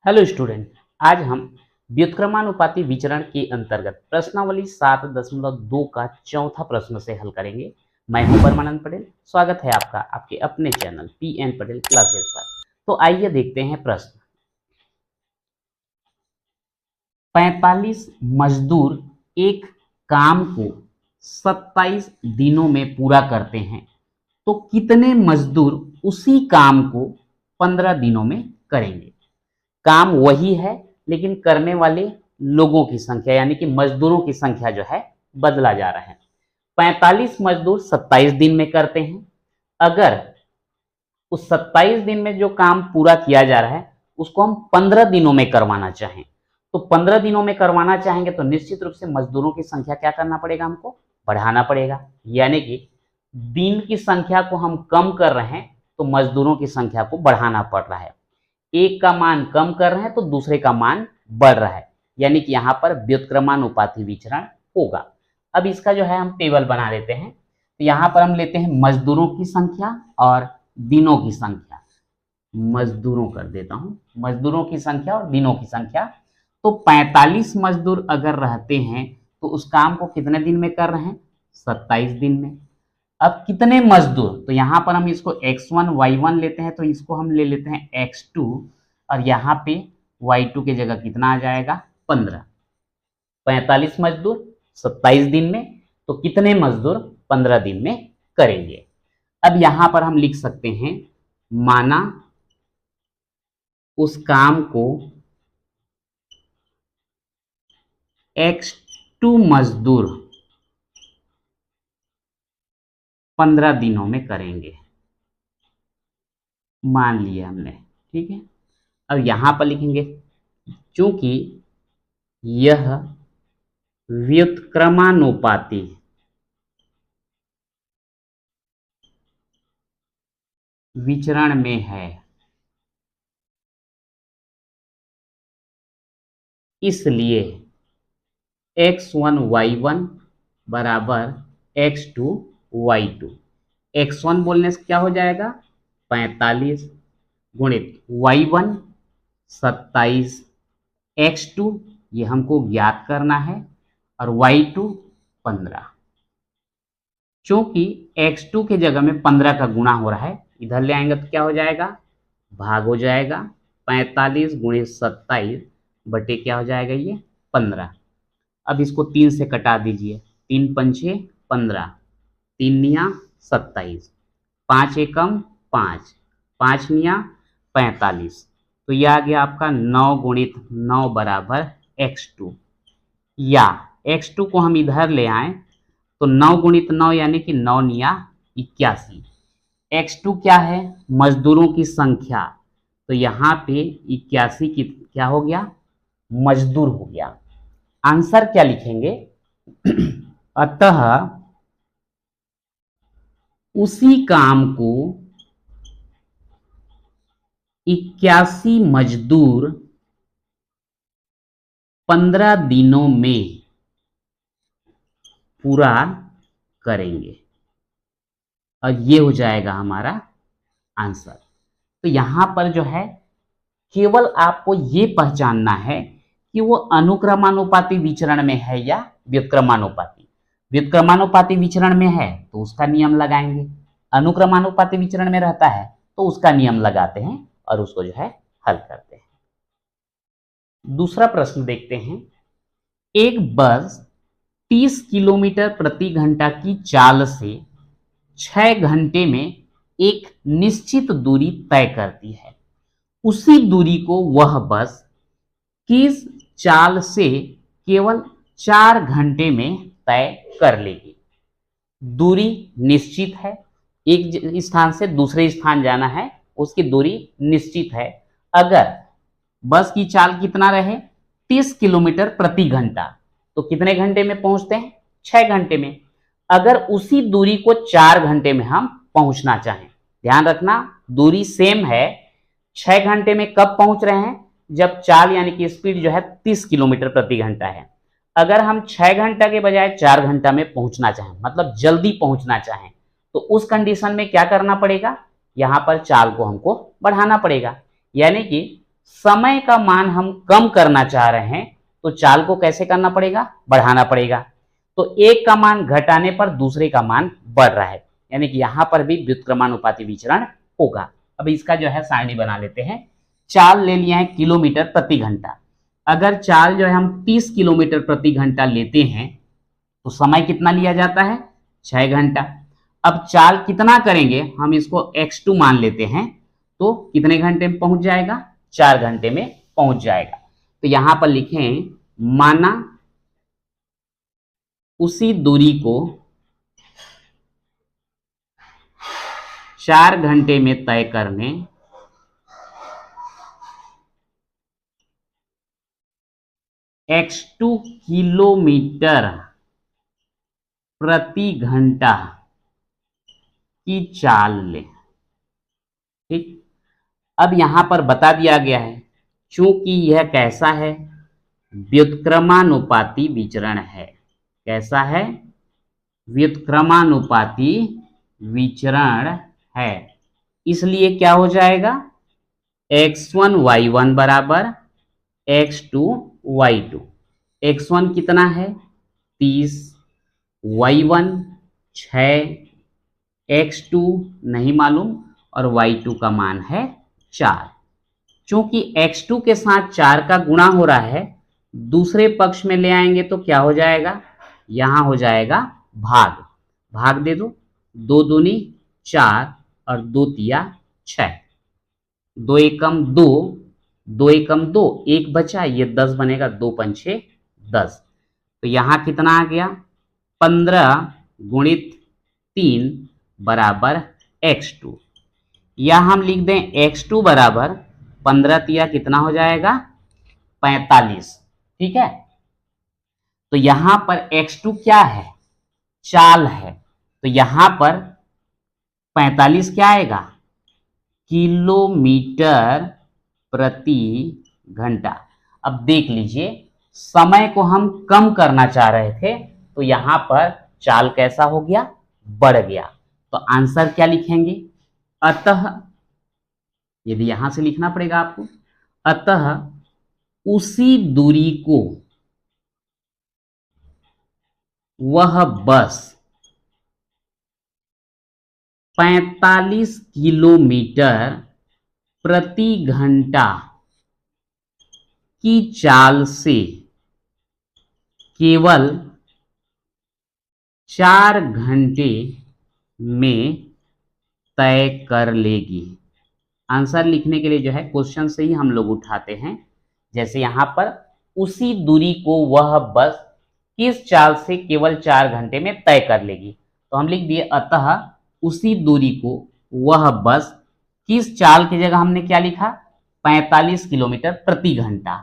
Hello student, आज हम व्युत्क्रमानुपाती विचरण के अंतर्गत प्रश्नावली 7.2 का चौथा प्रश्न से हल करेंगे। मैं हूं परमानंद पटेल। स्वागत है आपका आपके अपने चैनल PN पटेल क्लासेस पर। तो आइए देखते हैं प्रश्न। 45 मजदूर एक काम को 27 दिनों में पूरा करते हैं, तो कितने मजदूर उसी काम को 15 दिनों में करेंगे। काम वही है लेकिन करने वाले लोगों की संख्या यानी कि मजदूरों की संख्या जो है बदला जा रहा है। 45 मजदूर 27 दिन में करते हैं। अगर उस 27 दिन में जो काम पूरा किया जा रहा है उसको हम 15 दिनों में करवाना चाहें, तो 15 दिनों में करवाना चाहेंगे तो निश्चित रूप से मजदूरों की संख्या क्या करना पड़ेगा, हमको बढ़ाना पड़ेगा। यानी कि दिन की संख्या को हम कम कर रहे हैं तो मजदूरों की संख्या को बढ़ाना पड़ रहा है। एक का मान कम कर रहे हैं तो दूसरे का मान बढ़ रहा है, यानी कि यहां पर व्युत्क्रमानुपाती विचरण होगा। अब इसका जो है हम टेबल बना लेते हैं। तो यहां पर हम लेते हैं मजदूरों की संख्या और दिनों की संख्या। मजदूरों कर देता हूं, मजदूरों की संख्या और दिनों की संख्या। तो 45 मजदूर अगर रहते हैं तो उस काम को कितने दिन में कर रहे हैं, 27 दिन में। अब कितने मजदूर, तो यहां पर हम इसको x1 y1 लेते हैं, तो इसको हम ले लेते हैं x2 और यहाँ पे y2 की जगह कितना आ जाएगा, 15। 45 मजदूर 27 दिन में, तो कितने मजदूर 15 दिन में करेंगे। अब यहां पर हम लिख सकते हैं, माना उस काम को x2 मजदूर 15 दिनों में करेंगे, मान लिया हमने, ठीक है। अब यहां पर लिखेंगे क्योंकि यह व्युत्क्रमानुपाती विचरण में है, इसलिए x1 y1 बराबर x2 y2। x1 बोलने से क्या हो जाएगा, 45 गुणित y1 27, x2 ये हमको ज्ञात करना है और y2 15। चूंकि x2 के जगह में 15 का गुणा हो रहा है, इधर ले आएंगे तो क्या हो जाएगा, भाग हो जाएगा। 45 गुणित 27 बटे क्या हो जाएगा, ये 15। अब इसको 3 से कटा दीजिए, 3 पंचे 15, 3 निया 27, 5 एकम 5, 5 निया 45। तो यह आ गया आपका 9 गुणित 9 बराबर x2, या x2 को हम इधर ले आए तो 9 गुणित 9 यानी कि 9 निया 81। x2 क्या है, मजदूरों की संख्या, तो यहाँ पे 81 की क्या हो गया, मजदूर हो गया। आंसर क्या लिखेंगे, अतः उसी काम को 81 मजदूर 15 दिनों में पूरा करेंगे, और ये हो जाएगा हमारा आंसर। तो यहां पर जो है केवल आपको ये पहचानना है कि वो अनुक्रमानुपाती विचरण में है या व्युत्क्रमानुपाती। व्युत्क्रमानुपाती विचरण में है तो उसका नियम लगाएंगे, अनुक्रमानुपाती विचरण में रहता है तो उसका नियम लगाते हैं और उसको जो है हल करते हैं। दूसरा प्रश्न देखते हैं। एक बस 30 किलोमीटर प्रति घंटा की चाल से 6 घंटे में एक निश्चित दूरी तय करती है। उसी दूरी को वह बस किस चाल से केवल 4 घंटे में तय कर लेगी। दूरी निश्चित है, एक स्थान से दूसरे स्थान जाना है, उसकी दूरी निश्चित है। अगर बस की चाल कितना रहे, 30 किलोमीटर प्रति घंटा, तो कितने घंटे में पहुंचते हैं, 6 घंटे में। अगर उसी दूरी को 4 घंटे में हम पहुंचना चाहें, ध्यान रखना दूरी सेम है, 6 घंटे में कब पहुंच रहे हैं, जब चाल यानी कि स्पीड जो है 30 किलोमीटर प्रति घंटा है। अगर हम 6 घंटा के बजाय 4 घंटा में पहुंचना चाहें, मतलब जल्दी पहुंचना चाहें, तो उस कंडीशन में क्या करना पड़ेगा, यहां पर चाल को हमको बढ़ाना पड़ेगा। यानी कि समय का मान हम कम करना चाह रहे हैं तो चाल को कैसे करना पड़ेगा, बढ़ाना पड़ेगा। तो एक का मान घटाने पर दूसरे का मान बढ़ रहा है, यानी कि यहां पर भी व्युत्क्रमानुपाती विचरण होगा। अब इसका जो है सारणी बना लेते हैं। चाल ले लिया है किलोमीटर प्रति घंटा। अगर चाल जो है हम 30 किलोमीटर प्रति घंटा लेते हैं तो समय कितना लिया जाता है, 6 घंटा। अब चाल कितना करेंगे, हम इसको x2 मान लेते हैं, तो कितने घंटे में पहुंच जाएगा, 4 घंटे में पहुंच जाएगा। तो यहां पर लिखें, माना उसी दूरी को 4 घंटे में तय करने x2 किलोमीटर प्रति घंटा की चाल ले। ठीक, अब यहां पर बता दिया गया है, चूंकि यह कैसा है, व्युत्क्रमानुपाती विचरण है। कैसा है, व्युत्क्रमानुपाती विचरण है, इसलिए क्या हो जाएगा, x1 y1 बराबर x2 y2। x1 कितना है, 30, y1 6, x2 नहीं मालूम और y2 का मान है 4। चूंकि x2 के साथ 4 का गुणा हो रहा है, दूसरे पक्ष में ले आएंगे तो क्या हो जाएगा, यहां हो जाएगा भाग। भाग दे दो, 2 दूनी 4 और 2 तिया 6, 2 एकम 2, 2 एकम 2, 1 बचा, ये 10 बनेगा, 2 पंछे 10। तो यहां कितना आ गया, 15 गुणित 3 बराबर x2, या हम लिख दें x2 बराबर 15 तिया कितना हो जाएगा, 45। ठीक है, तो यहां पर x2 क्या है, चाल है, तो यहां पर 45 क्या आएगा, किलोमीटर प्रति घंटा। अब देख लीजिए, समय को हम कम करना चाह रहे थे तो यहां पर चाल कैसा हो गया, बढ़ गया। तो आंसर क्या लिखेंगे, अतः, यदि यहां से लिखना पड़ेगा आपको, अतः उसी दूरी को वह बस 45 किलोमीटर प्रति घंटा की चाल से केवल 4 घंटे में तय कर लेगी। आंसर लिखने के लिए जो है क्वेश्चन से ही हम लोग उठाते हैं। जैसे यहां पर उसी दूरी को वह बस किस चाल से केवल 4 घंटे में तय कर लेगी, तो हम लिख दिए, अतः उसी दूरी को वह बस किस चाल की जगह हमने क्या लिखा, 45 किलोमीटर प्रति घंटा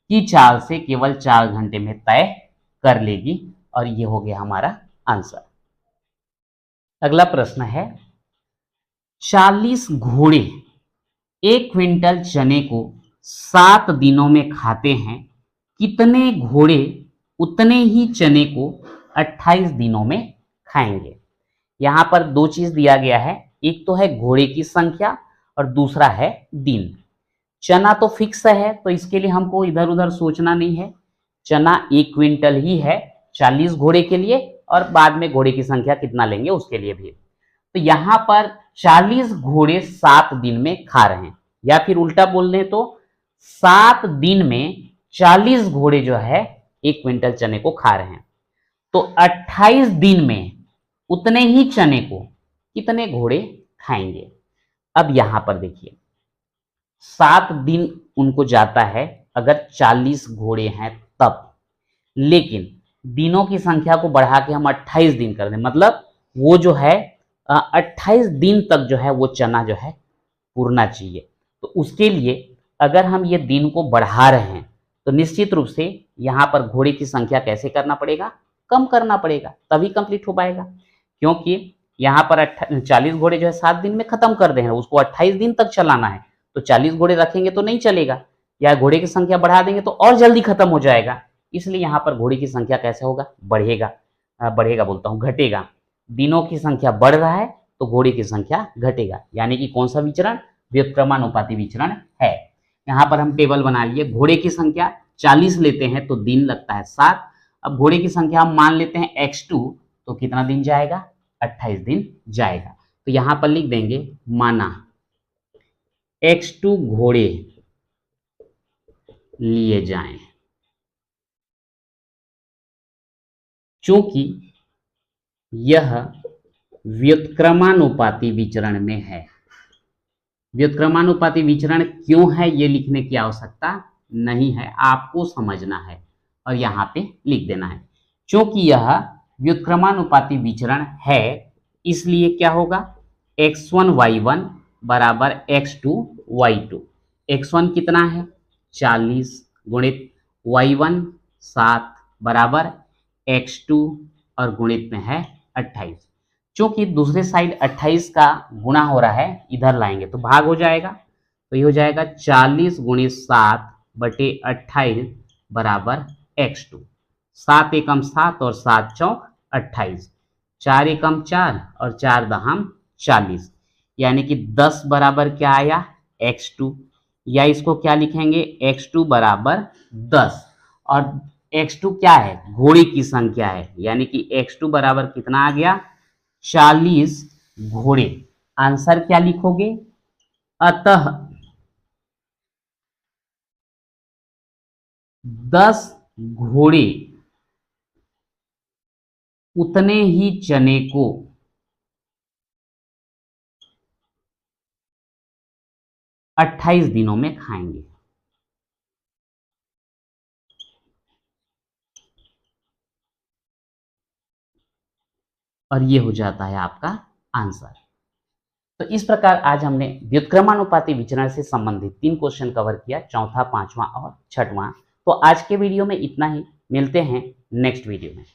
की चाल से केवल 4 घंटे में तय कर लेगी, और ये हो गया हमारा आंसर। अगला प्रश्न है, 40 घोड़े 1 क्विंटल चने को 7 दिनों में खाते हैं, कितने घोड़े उतने ही चने को 28 दिनों में खाएंगे। यहां पर 2 चीज दिया गया है, एक तो है घोड़े की संख्या और दूसरा है दिन। चना तो फिक्स है, तो इसके लिए हमको इधर उधर सोचना नहीं है, चना 1 क्विंटल ही है 40 घोड़े के लिए, और बाद में घोड़े की संख्या कितना लेंगे उसके लिए भी। तो यहां पर 40 घोड़े 7 दिन में खा रहे हैं, या फिर उल्टा बोल दें तो 7 दिन में 40 घोड़े जो है 1 क्विंटल चने को खा रहे हैं, तो 28 दिन में उतने ही चने को कितने घोड़े खाएंगे। अब यहां पर देखिए, 7 दिन उनको जाता है अगर 40 घोड़े हैं तब, लेकिन दिनों की संख्या को बढ़ा के हम 28 दिन कर दें, मतलब वो जो है 28 दिन तक जो है वो चना जो है पूरना चाहिए। तो उसके लिए अगर हम ये दिन को बढ़ा रहे हैं तो निश्चित रूप से यहाँ पर घोड़े की संख्या कैसे करना पड़ेगा, कम करना पड़ेगा, तभी कंप्लीट हो पाएगा। क्योंकि यहाँ पर 40 घोड़े जो है 7 दिन में खत्म कर दे हैं, उसको 28 दिन तक चलाना है, तो 40 घोड़े रखेंगे तो नहीं चलेगा, या घोड़े की संख्या बढ़ा देंगे तो और जल्दी खत्म हो जाएगा। इसलिए यहाँ पर घोड़े की संख्या कैसे होगा, बढ़ेगा, बढ़ेगा बोलता हूँ, घटेगा। दिनों की संख्या बढ़ रहा है तो घोड़े की संख्या घटेगा, यानी कि कौन सा विचरण, व्युत्क्रमानुपाती विचरण है। यहाँ पर हम टेबल बना लिए। घोड़े की संख्या 40 लेते हैं तो दिन लगता है 7। अब घोड़े की संख्या हम मान लेते हैं x2, तो कितना दिन जाएगा? 28 दिन जाएगा। तो यहाँ पर लिख देंगे माना x2 घोड़े लिए जाएं। चूंकि यह व्युत्क्रमानुपाती विचरण में है। व्युत्क्रमानुपाती विचरण क्यों है ये लिखने की आवश्यकता नहीं है, आपको समझना है और यहाँ पे लिख देना है। क्योंकि यह व्युत्क्रमानुपाती विचरण है इसलिए क्या होगा? x1 y1 बराबर x2 y2। x1 कितना है? 40 गुणित y1 7 बराबर x2 और गुणित में है 28। क्योंकि दूसरे साइड 28 का गुणा हो रहा है, इधर लाएंगे तो भाग हो जाएगा। तो ये हो जाएगा 40 गुणित 7 बटे 28 बराबर x2। 7 एकम 7 और 7 चौक 28, 4 एकम 4 और 4 दहम 40, यानी कि 10 बराबर क्या आया? x2। या इसको क्या लिखेंगे? x2 बराबर 10। और x2 क्या है? घोड़े की संख्या है, यानी कि x2 बराबर कितना आ गया? 40 घोड़े। आंसर क्या लिखोगे? अतः 10 घोड़े उतने ही चने को 28 दिनों में खाएंगे। और ये हो जाता है आपका आंसर। तो इस प्रकार आज हमने व्युत्क्रमानुपाती विचरण से संबंधित 3 क्वेश्चन कवर किया, चौथा, पांचवा और छठवां। तो आज के वीडियो में इतना ही, मिलते हैं नेक्स्ट वीडियो में।